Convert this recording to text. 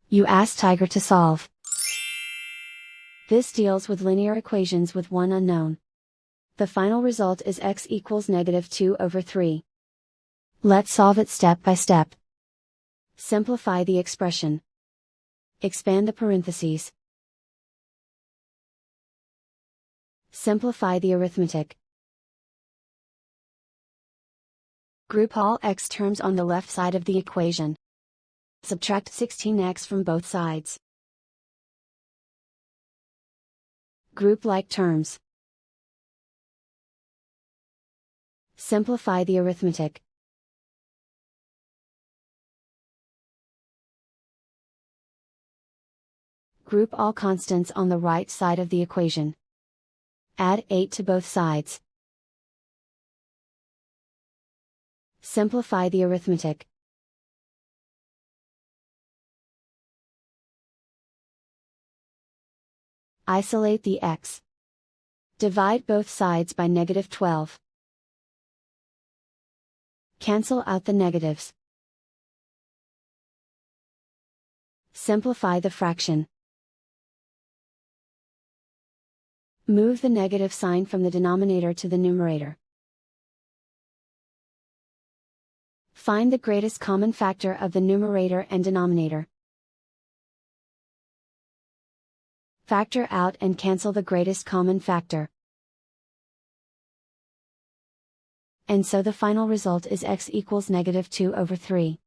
You ask Tiger to solve. This deals with linear equations with one unknown. The final result is x equals -2/3. Let's solve it step by step. Simplify the expression. Expand the parentheses. Simplify the arithmetic. Group all x terms on the left side of the equation. Subtract 16x from both sides. Group like terms. Simplify the arithmetic. Group all constants on the right side of the equation. Add 8 to both sides. Simplify the arithmetic. Isolate the x. Divide both sides by -12. Cancel out the negatives. Simplify the fraction. Move the negative sign from the denominator to the numerator. Find the greatest common factor of the numerator and denominator. Factor out and cancel the greatest common factor. And so the final result is x equals -2/3.